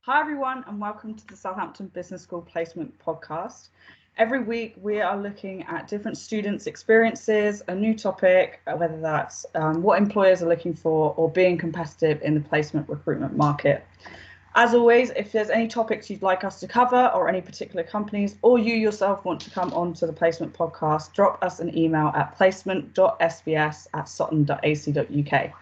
Hi everyone, and welcome to the Southampton Business School Placement Podcast. Every week we are looking at different students' experiences, a new topic, whether that's what employers are looking for or being competitive in the placement recruitment market. As always, if there's any topics you'd like us to cover or any particular companies, or you yourself want to come on to the Placement Podcast, drop us an email at placement.sbs@sutton.ac.uk.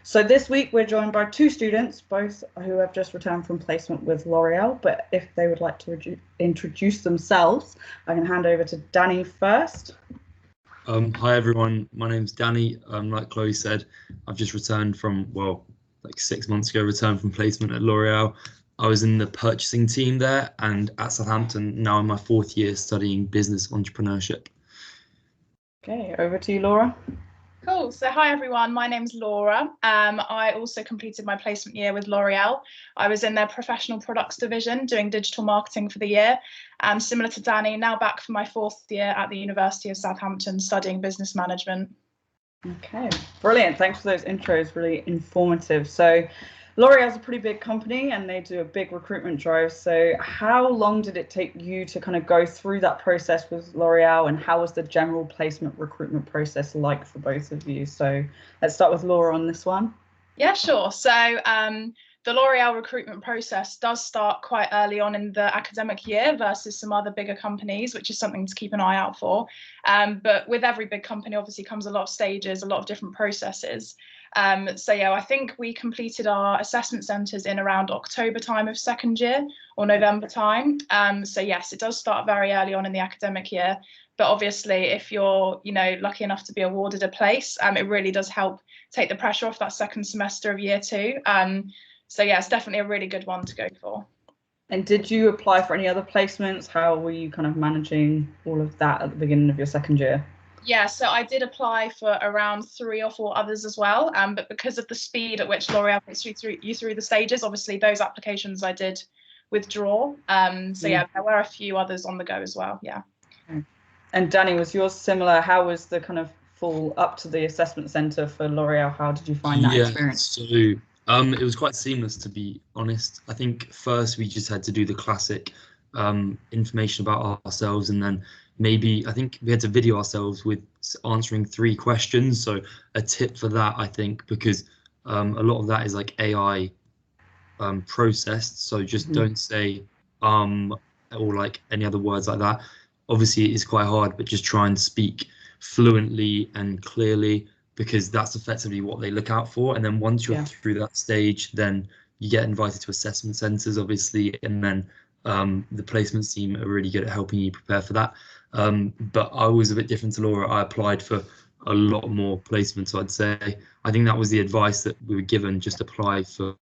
So this week we're joined by two students, both who have just returned from placement with L'Oreal, but if they would like to introduce themselves, I can hand over to Danny first. Hi everyone, my name's Danny. Like Chloe said, I've just returned from, 6 months ago, returned from placement at L'Oreal. I was in the purchasing team there and at Southampton, now in my fourth year studying business entrepreneurship. Okay, over to you, Laura. Cool. So hi everyone, my name's Laura. I also completed my placement year with L'Oreal. I was in their professional products division doing digital marketing for the year. Similar to Danny, now back for my fourth year at the University of Southampton studying business management. Okay, brilliant. Thanks for those intros, really informative. So L'Oreal is a pretty big company and they do a big recruitment drive. So how long did it take you to kind of go through that process with L'Oreal, and how was the general placement recruitment process like for both of you? So let's start with Laura on this one. Yeah, sure. So the L'Oreal recruitment process does start quite early on in the academic year versus some other bigger companies, which is something to keep an eye out for. But with every big company, obviously comes a lot of stages, a lot of different processes. I think we completed our assessment centres in around October time of second year or November time. Yes, it does start very early on in the academic year. But obviously, if you're, lucky enough to be awarded a place, it really does help take the pressure off that second semester of year two. It's definitely a really good one to go for. And did you apply for any other placements? How were you kind of managing all of that at the beginning of your second year? Yeah, so I did apply for around 3 or 4 others as well, but because of the speed at which L'Oreal puts you through the stages, obviously those applications I did withdraw. There were a few others on the go as well, yeah. Okay. And Danny, was yours similar? How was the kind of full up to the assessment centre for L'Oreal? How did you find that experience? So it was quite seamless, to be honest. I think first we just had to do the classic information about ourselves, and then I think we had to video ourselves with answering 3 questions. So a tip for that, I think, because a lot of that is like AI processed. So just don't say or like any other words like that. Obviously it is quite hard, but just try and speak fluently and clearly, because that's effectively what they look out for. And then once you're through that stage, then you get invited to assessment centres, obviously, and then the placements team are really good at helping you prepare for that. But I was a bit different to Laura. I applied for a lot more placements, I'd say. I think that was the advice that we were given, just apply for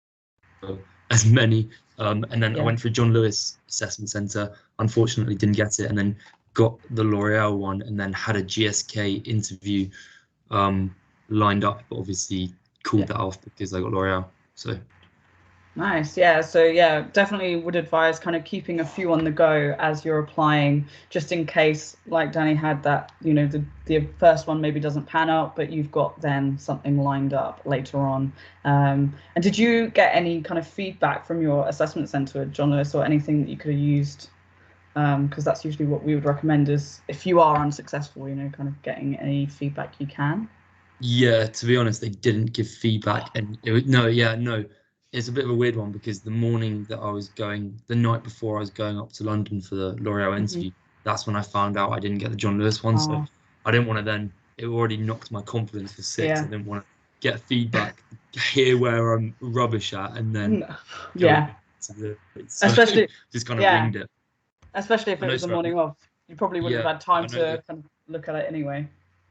as many. And then I went for John Lewis Assessment Centre, unfortunately didn't get it, and then got the L'Oreal one, and then had a GSK interview lined up, but obviously called that off because I got L'Oreal. So nice. Yeah, so definitely would advise kind of keeping a few on the go as you're applying, just in case, like Danny had that, the first one maybe doesn't pan out, but you've got then something lined up later on. And did you get any kind of feedback from your assessment centre at John Lewis, or anything that you could have used? Because that's usually what we would recommend, is if you are unsuccessful, kind of getting any feedback you can. Yeah, to be honest, they didn't give feedback, and it's a bit of a weird one, because the morning that the night before I was going up to London for the L'Oreal interview, that's when I found out I didn't get the John Lewis one. So I didn't want to then, it already knocked my confidence for 6. I didn't want to get feedback, hear where I'm rubbish at, and then especially just kind of winged it. Especially if it was the morning of, you probably wouldn't have had time to kind of look at it anyway.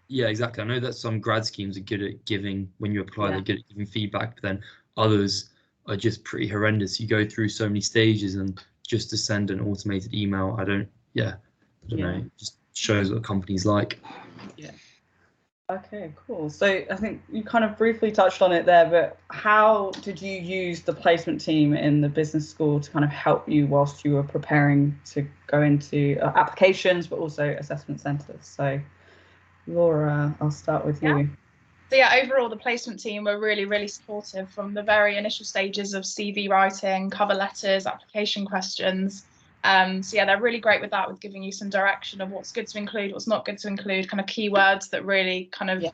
Yeah, exactly. I know that some grad schemes are good at giving, when you apply, they're good at giving feedback, but then others are just pretty horrendous. You go through so many stages, and just to send an automated email, I don't know. It just shows what a company's like. Yeah. Okay, cool. So I think you kind of briefly touched on it there, but how did you use the placement team in the business school to kind of help you whilst you were preparing to go into applications, but also assessment centres? So Laura, I'll start with you. So yeah, overall the placement team were really, really supportive from the very initial stages of CV writing, cover letters, application questions. So yeah, they're really great with that, with giving you some direction of what's good to include, what's not good to include, kind of keywords that really kind of,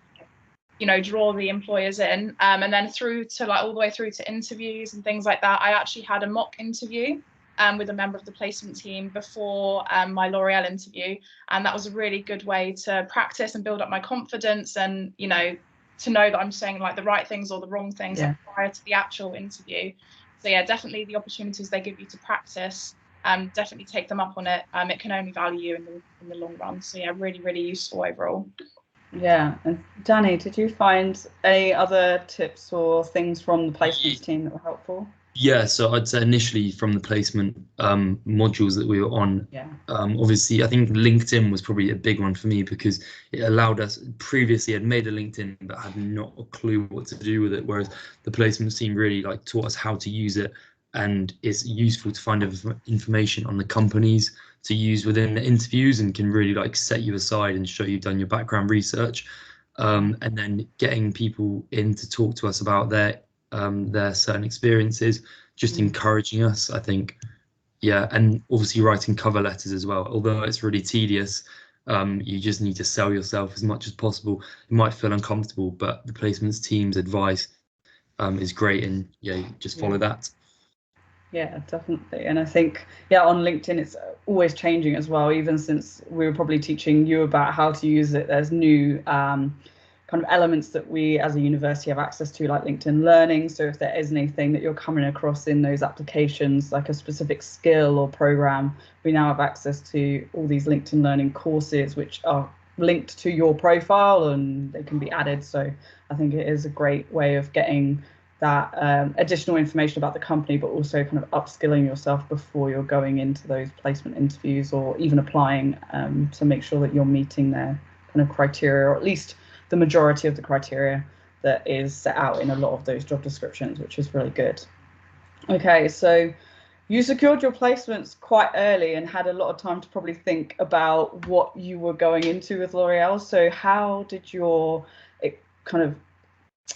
draw the employers in. And then through to like all the way through to interviews and things like that. I actually had a mock interview with a member of the placement team before my L'Oreal interview. And that was a really good way to practice and build up my confidence and, to know that I'm saying like the right things or the wrong things prior to the actual interview. So yeah, definitely the opportunities they give you to practice, definitely take them up on it. It can only value you in the long run. So yeah, really, really useful overall. Yeah. And Danny, did you find any other tips or things from the placements team that were helpful? Yeah, so I'd say initially from the placement modules that we were on, obviously I think LinkedIn was probably a big one for me because it allowed us, previously I'd made a LinkedIn but had not a clue what to do with it, whereas the placements team really like taught us how to use it, and it's useful to find information on the companies to use within the interviews and can really like set you aside and show you've done your background research, and then getting people in to talk to us about their certain experiences, just encouraging us, I think. And obviously writing cover letters as well, although it's really tedious. You just need to sell yourself as much as possible. It might feel uncomfortable, but the placements team's advice is great, and just follow that. Yeah, definitely. And I think, on LinkedIn, it's always changing as well. Even since we were probably teaching you about how to use it, there's new kind of elements that we as a university have access to, like LinkedIn Learning. So if there is anything that you're coming across in those applications, like a specific skill or program, we now have access to all these LinkedIn Learning courses, which are linked to your profile and they can be added. So I think it is a great way of getting that additional information about the company, but also kind of upskilling yourself before you're going into those placement interviews or even applying, to make sure that you're meeting their kind of criteria, or at least the majority of the criteria that is set out in a lot of those job descriptions, which is really good. Okay, so you secured your placements quite early and had a lot of time to probably think about what you were going into with L'Oreal. So how did your kind of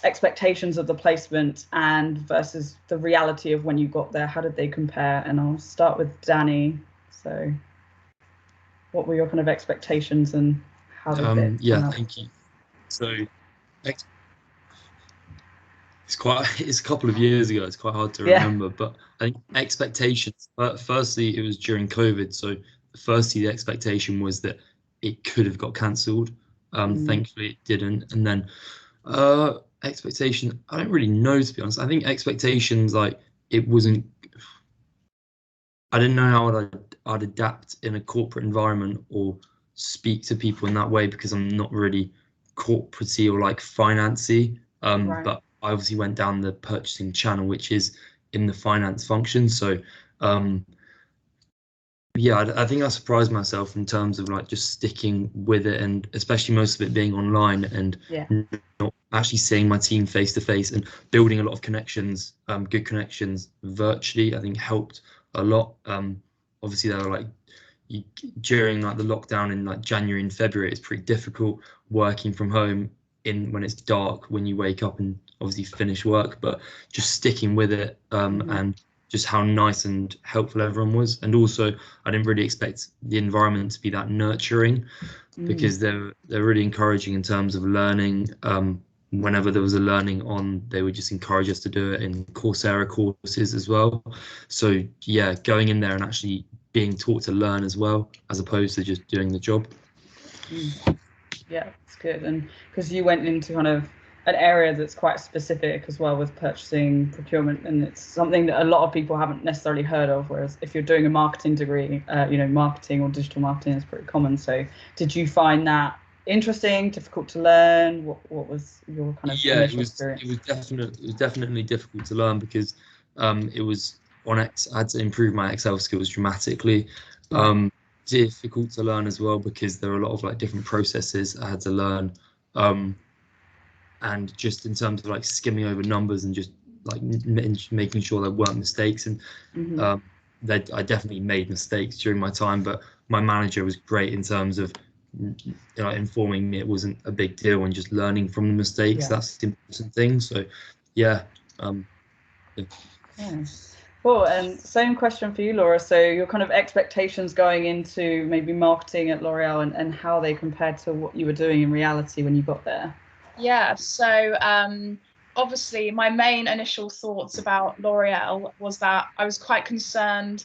expectations of the placement and versus the reality of when you got there, how did they compare? And I'll start with Danny. So what were your kind of expectations and how did it thank you. So it's a couple of years ago, it's quite hard to remember, but I think expectations, firstly it was during COVID, so firstly the expectation was that it could have got cancelled. Thankfully it didn't. And then expectation, I don't really know, to be honest. I think expectations, like, it wasn't, I didn't know how I'd adapt in a corporate environment or speak to people in that way, because I'm not really corporate-y or like financy, but I obviously went down the purchasing channel, which is in the finance function. So I think I surprised myself in terms of like just sticking with it, and especially most of it being online and not actually seeing my team face to face and building a lot of connections, good connections virtually, I think helped a lot. Obviously they were like, during like the lockdown in like January and February, it's pretty difficult working from home when it's dark, when you wake up and obviously finish work, but just sticking with it, and just how nice and helpful everyone was. And also I didn't really expect the environment to be that nurturing, because they're really encouraging in terms of learning. Whenever there was a learning on, they would just encourage us to do it in Coursera courses as well. So going in there and actually being taught to learn as well, as opposed to just doing the job. Yeah, it's good. And because you went into kind of an area that's quite specific as well with purchasing, procurement, and it's something that a lot of people haven't necessarily heard of, whereas if you're doing a marketing degree, marketing or digital marketing is pretty common. So did you find that interesting, difficult to learn? What was your kind of initial experience? It was definitely difficult to learn, because it was I had to improve my Excel skills dramatically. Difficult to learn as well, because there are a lot of like different processes I had to learn, and just in terms of like skimming over numbers and just like making sure there weren't mistakes. And I definitely made mistakes during my time, but my manager was great in terms of informing me it wasn't a big deal and just learning from the mistakes. That's the important thing. So yeah. Cool. And same question for you, Laura. So your kind of expectations going into maybe marketing at L'Oreal and how they compared to what you were doing in reality when you got there. Yeah, so obviously my main initial thoughts about L'Oreal was that I was quite concerned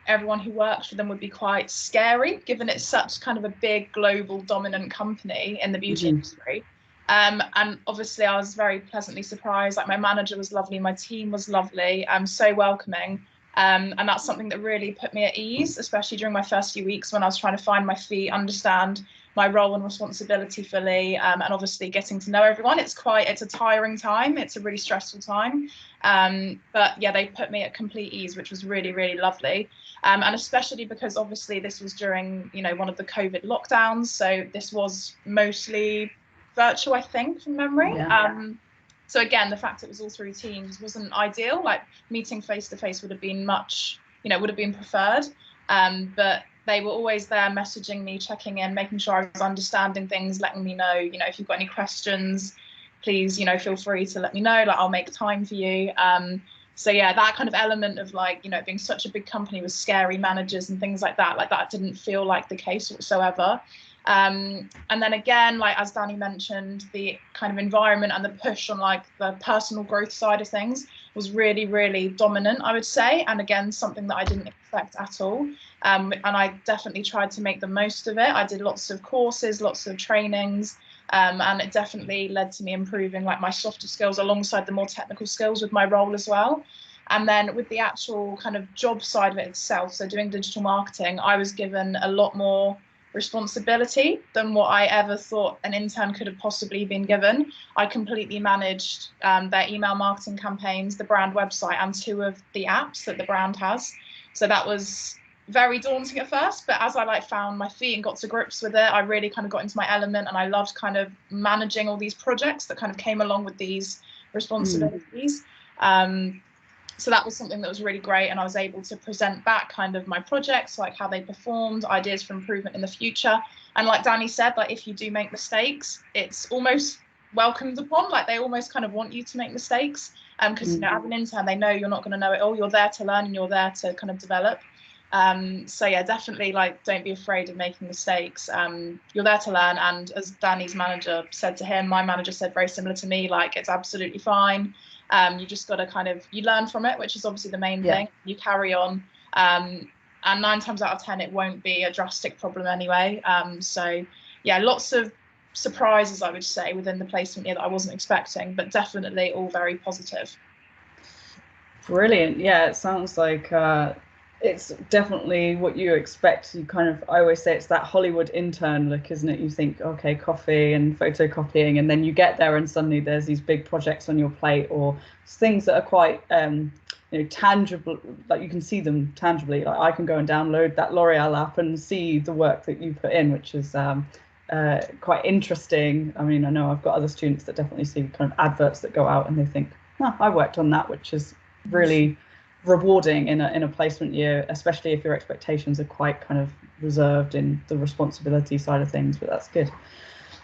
everyone who worked for them would be quite scary, given it's such kind of a big global dominant company in the beauty industry. And obviously I was very pleasantly surprised. Like, my manager was lovely, my team was lovely, so welcoming. And that's something that really put me at ease, especially during my first few weeks when I was trying to find my feet, understand my role and responsibility fully, and obviously getting to know everyone. It's a tiring time. It's a really stressful time. But yeah, they put me at complete ease, which was really, really lovely. And especially because obviously this was during, one of the COVID lockdowns. So this was mostly virtual, I think, from memory. So again, the fact it was all through Teams wasn't ideal. Like, meeting face to face would have been would have been preferred. But they were always there messaging me, checking in, making sure I was understanding things, letting me know, if you've got any questions, please, feel free to let me know. Like, I'll make time for you. So yeah, that kind of element of it being such a big company with scary managers and things like that didn't feel like the case whatsoever. And then again, as Danny mentioned, the kind of environment and the push on the personal growth side of things was really, really dominant, I would say. And again, something that I didn't expect at all. And I definitely tried to make the most of it. I did lots of courses, lots of trainings, and it definitely led to me improving my softer skills alongside the more technical skills with my role as well. And then with the actual kind of job side of it itself, so doing digital marketing, I was given a lot more responsibility than what I ever thought an intern could have possibly been given. I completely managed their email marketing campaigns, the brand website, and 2 of the apps that the brand has. So that was very daunting at first, but as I found my feet and got to grips with it, I really kind of got into my element, and I loved kind of managing all these projects that kind of came along with these responsibilities. So that was something that was really great, and I was able to present back kind of my projects, how they performed, ideas for improvement in the future. And like Danny said, if you do make mistakes, it's almost welcomed upon. They almost kind of want you to make mistakes, because as an intern, they know you're not going to know it all. You're there to learn, and you're there to kind of develop. So yeah, definitely don't be afraid of making mistakes. You're there to learn, and as Danny's manager said to him, my manager said very similar to me, it's absolutely fine. You just got to you learn from it, which is obviously the main thing. You carry on, and 9 times out of 10 it won't be a drastic problem anyway. So yeah, lots of surprises, I would say, within the placement year that I wasn't expecting, but definitely all very positive. Brilliant. Yeah, it sounds like it's definitely what you expect. I always say it's that Hollywood intern look, isn't it? You think, okay, coffee and photocopying, and then you get there and suddenly there's these big projects on your plate, or things that are quite tangible, you can see them tangibly. I can go and download that L'Oreal app and see the work that you put in, which is quite interesting. I mean, I know I've got other students that definitely see kind of adverts that go out and they think, I worked on that, which is really rewarding in a placement year, especially if your expectations are quite kind of reserved in the responsibility side of things. But that's good.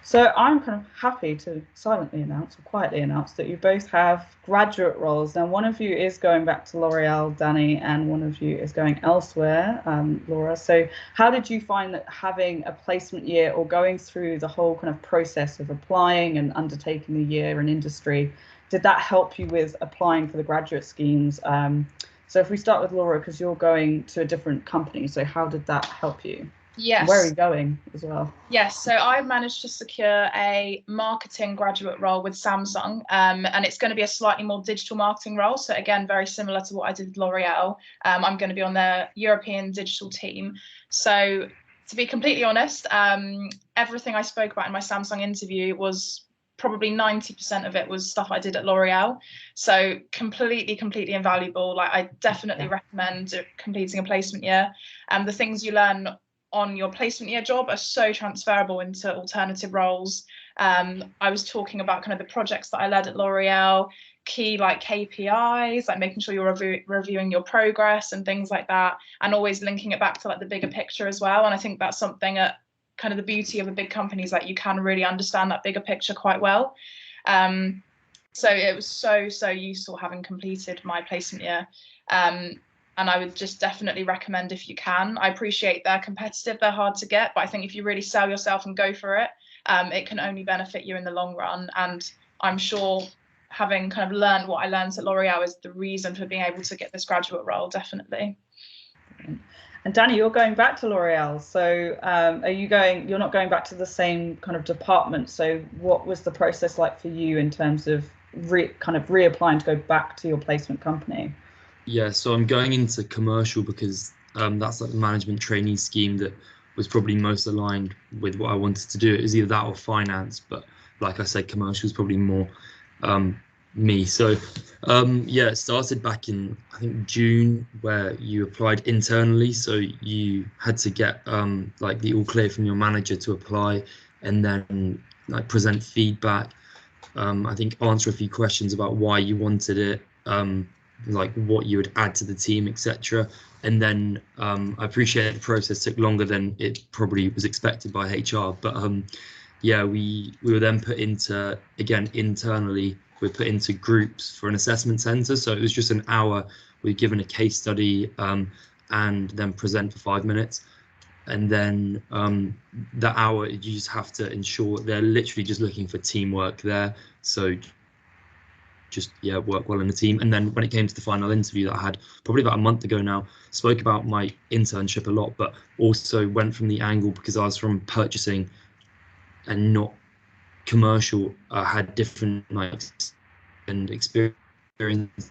So I'm kind of happy to silently announce, or quietly announce, that you both have graduate roles. Now, one of you is going back to L'Oreal, Danny, and one of you is going elsewhere, Laura. So how did you find that having a placement year, or going through the whole kind of process of applying and undertaking the year in industry, did that help you with applying for the graduate schemes? So if we start with Laura, because you're going to a different company, so how did that help you? Yes. Where are you going as well? Yes, so I managed to secure a marketing graduate role with Samsung, and it's going to be a slightly more digital marketing role. So again, very similar to what I did with L'Oreal. I'm going to be on their European digital team. So to be completely honest, everything I spoke about in my Samsung interview was probably 90% of it was stuff I did at L'Oreal. So completely invaluable. I definitely recommend completing a placement year. The things you learn on your placement year job are so transferable into alternative roles. I was talking about kind of the projects that I led at L'Oreal, key KPIs, making sure you're reviewing your progress and things like that, and always linking it back to the bigger picture as well. And I think that's something at kind of the beauty of a big company is that you can really understand that bigger picture quite well. So it was so useful having completed my placement year. And I would just definitely recommend if you can. I appreciate they're competitive, they're hard to get, but I think if you really sell yourself and go for it, it can only benefit you in the long run. And I'm sure having kind of learned what I learned at L'Oreal is the reason for being able to get this graduate role, definitely. And Danny, you're going back to L'Oreal. So you're not going back to the same kind of department. So what was the process like for you in terms of reapplying to go back to your placement company? Yeah, so I'm going into commercial because that's like the management trainee scheme that was probably most aligned with what I wanted to do. It was either that or finance, but like I said, commercial is probably more me. So it started back in, I think, June, where you applied internally. So you had to get like the all clear from your manager to apply, and then like present feedback. I think answer a few questions about why you wanted it, like what you would add to the team, etc. And then I appreciate the process took longer than it probably was expected by HR, but we were then put into, again, internally, we're put into groups for an assessment centre. So it was just an hour. We're given a case study and then present for 5 minutes. And then the hour, you just have to ensure they're literally just looking for teamwork there. So just work well in the team. And then when it came to the final interview that I had probably about a month ago now, spoke about my internship a lot, but also went from the angle, because I was from purchasing and not commercial, had different and experience.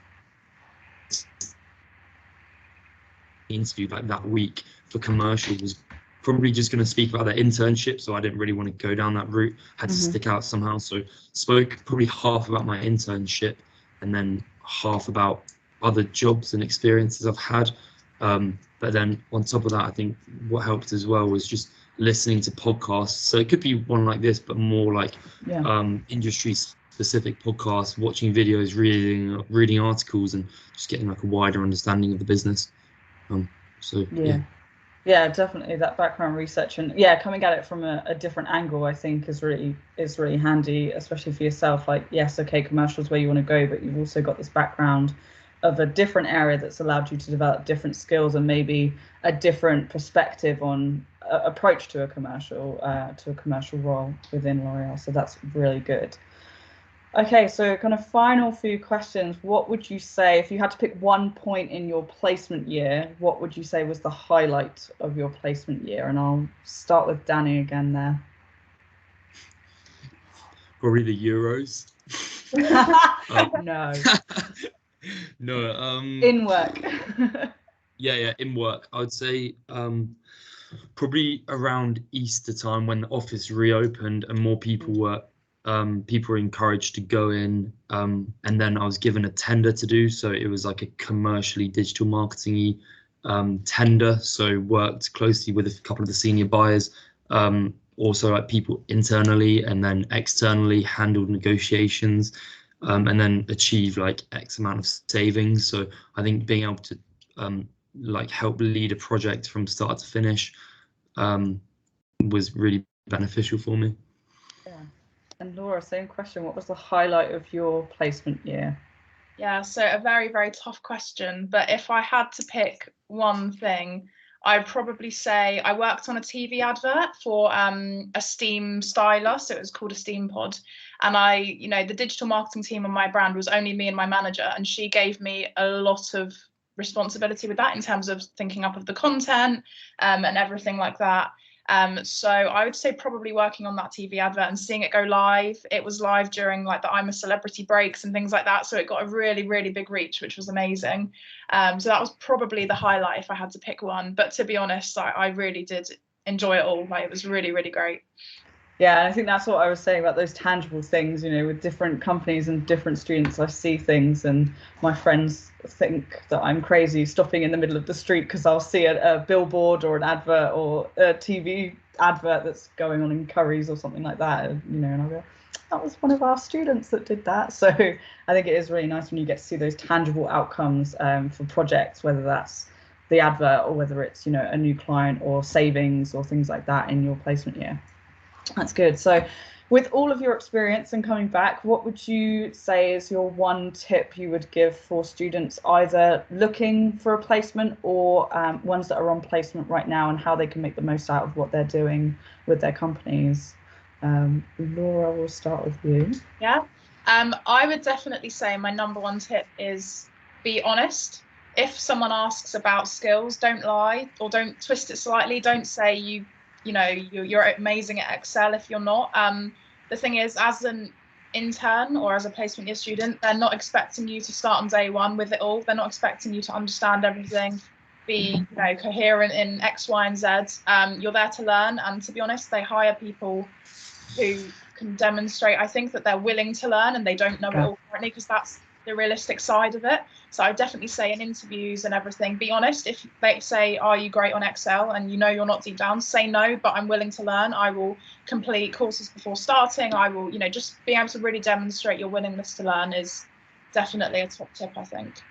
Interview like that week for commercial was probably just going to speak about their internship, so I didn't really want to go down that route. Had to stick out somehow, so spoke probably half about my internship and then half about other jobs and experiences I've had. But then on top of that, I think what helped as well was just listening to podcasts. So it could be one like this, but more like industry specific podcasts, watching videos, reading articles, and just getting like a wider understanding of the business. Yeah, definitely that background research, and coming at it from a different angle, I think is really handy, especially for yourself. Like, yes, okay, commercial is where you want to go, but you've also got this background of a different area that's allowed you to develop different skills and maybe a different perspective on approach to a commercial role within L'Oreal. So that's really good. Okay, so kind of final few questions. What would you say, if you had to pick one point in your placement year, what would you say was the highlight of your placement year? And I'll start with Danny again there. Probably the Euros. No. No. In work. In work. I would say probably around Easter time, when the office reopened and more people were encouraged to go in, and then I was given a tender to do. So it was like a commercially digital marketing tender. So worked closely with a couple of the senior buyers, also like people internally and then externally, handled negotiations, and then achieved like X amount of savings. So I think being able to help lead a project from start to finish was really beneficial for me. And Laura, same question. What was the highlight of your placement year? Yeah, so a very, very tough question. But if I had to pick one thing, I'd probably say I worked on a TV advert for a steam styler. So it was called a steam pod. And the digital marketing team on my brand was only me and my manager. And she gave me a lot of responsibility with that in terms of thinking up of the content and everything like that. So I would say probably working on that TV advert and seeing it go live. It was live during like the I'm a Celebrity breaks and things like that. So it got a really, really big reach, which was amazing. So that was probably the highlight if I had to pick one. But to be honest, I really did enjoy it all. Like, it was really, really great. Yeah, I think that's what I was saying about those tangible things, with different companies and different students. I see things and my friends think that I'm crazy stopping in the middle of the street because I'll see a billboard or an advert or a TV advert that's going on in Currys or something like that, and I'll go, that was one of our students that did that. So I think it is really nice when you get to see those tangible outcomes for projects, whether that's the advert, or whether it's, you know, a new client or savings or things like that in your placement year. That's good. So with all of your experience and coming back, what would you say is your one tip you would give for students either looking for a placement or ones that are on placement right now, and how they can make the most out of what they're doing with their companies? Laura, we'll start with you. Yeah, I would definitely say my number one tip is be honest. If someone asks about skills, don't lie, or don't twist it slightly. Don't say you're amazing at Excel if you're not. The thing is, as an intern or as a placement year student, they're not expecting you to start on day one with it all. They're not expecting you to understand everything, be coherent in X, Y, and Z. You're there to learn, and to be honest, they hire people who can demonstrate, I think, that they're willing to learn and they don't know it all currently, because that's the realistic side of it. So I definitely say in interviews and everything, be honest. If they say, are you great on Excel, and you're not deep down, say no, but I'm willing to learn. I will complete courses before starting. I will, just being able to really demonstrate your willingness to learn is definitely a top tip, I think.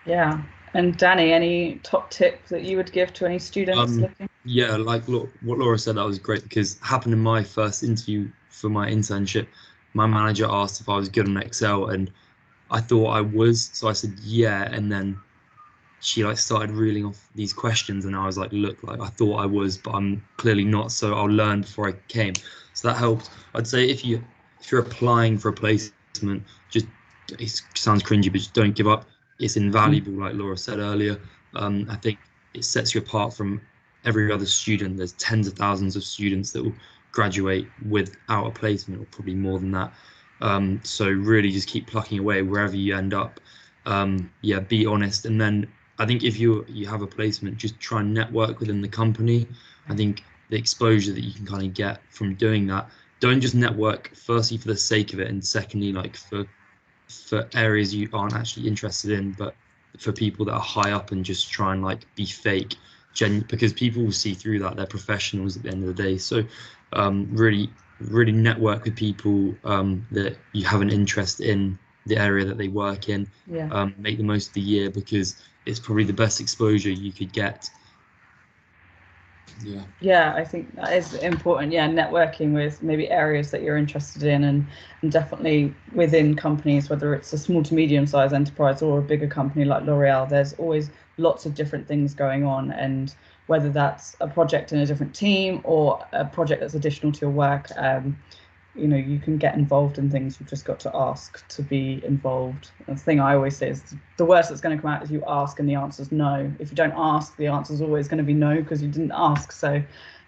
Yeah. And Danny, any top tip that you would give to any students looking? Yeah, like what Laura said, that was great, because it happened in my first interview for my internship. My manager asked if I was good on Excel, and I thought I was, so I said yeah, and then she started reeling off these questions, and I was like, look, I thought I was, but I'm clearly not, so I'll learn before I came. So that helped. I'd say if you're applying for a placement, just, it sounds cringy, but just don't give up. It's invaluable, like Laura said earlier. I think it sets you apart from every other student. There's tens of thousands of students that will graduate without a placement, or probably more than that. So really just keep plucking away wherever you end up. Be honest. And then I think if you have a placement, just try and network within the company. I think the exposure that you can kind of get from doing that, don't just network firstly for the sake of it, and secondly, for areas you aren't actually interested in, but for people that are high up, and just try and be fake, because people will see through that. They're professionals at the end of the day. So really network with people that you have an interest in the area that they work in. Make the most of the year, because it's probably the best exposure you could get. Yeah, I think that is important. Networking with maybe areas that you're interested in, and definitely within companies, whether it's a small to medium sized enterprise or a bigger company like L'Oreal, there's always lots of different things going on, and whether that's a project in a different team or a project that's additional to your work, you can get involved in things. You've just got to ask to be involved. The thing I always say is the worst that's going to come out is you ask and the answer's no. If you don't ask, the answer's always going to be no, because you didn't ask. So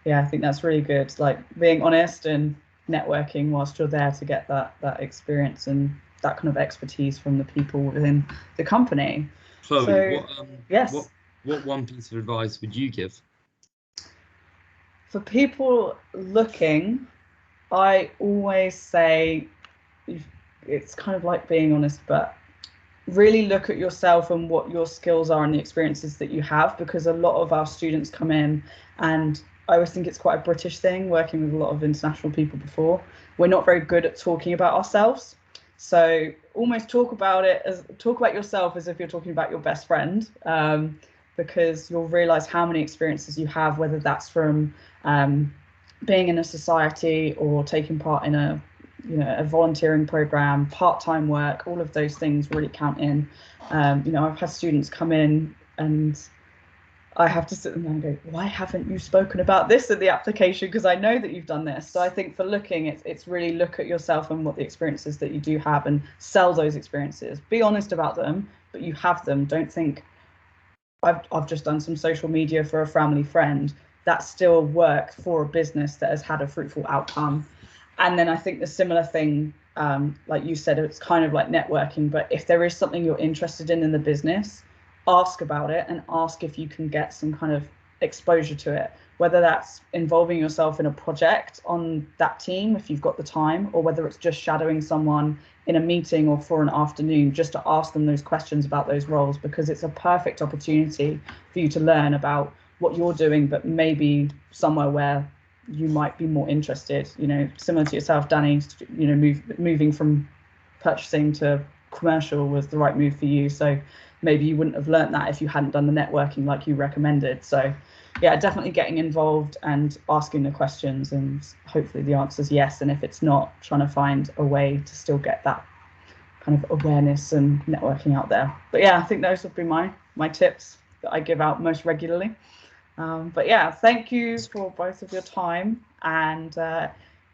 I think that's really good, being honest and networking whilst you're there to get that experience and that kind of expertise from the people within the company. Chloe, yes. What one piece of advice would you give? For people looking, I always say it's kind of like being honest, but really look at yourself and what your skills are and the experiences that you have, because a lot of our students come in, and I always think it's quite a British thing, working with a lot of international people before. We're not very good at talking about ourselves. So almost talk about yourself as if you're talking about your best friend, because you'll realize how many experiences you have, whether that's from being in a society or taking part in a volunteering program, part-time work. All of those things really count in. I've had students come in and I have to sit them down and go, why haven't you spoken about this in the application? Because I know that you've done this. So I think for looking, it's really look at yourself and what the experiences that you do have, and sell those experiences. Be honest about them, but you have them. Don't think I've just done some social media for a family friend. That's still work for a business that has had a fruitful outcome. And then I think the similar thing, like you said, it's kind of like networking, but if there is something you're interested in the business, ask about it, and ask if you can get some kind of exposure to it, whether that's involving yourself in a project on that team if you've got the time, or whether it's just shadowing someone in a meeting or for an afternoon, just to ask them those questions about those roles, because it's a perfect opportunity for you to learn about what you're doing, but maybe somewhere where you might be more interested. Similar to yourself, Danny, moving from purchasing to commercial was the right move for you. So maybe you wouldn't have learnt that if you hadn't done the networking like you recommended. So yeah, definitely getting involved and asking the questions, and hopefully the answer is yes. And if it's not, trying to find a way to still get that kind of awareness and networking out there. But yeah, I think those would be my tips that I give out most regularly. But yeah, thank you for both of your time, and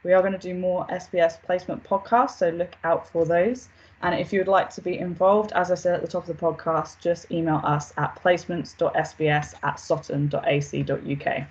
we are going to do more SBS placement podcasts, so look out for those. And if you would like to be involved, as I said at the top of the podcast, just email us at placements.sbs@sutton.ac.uk.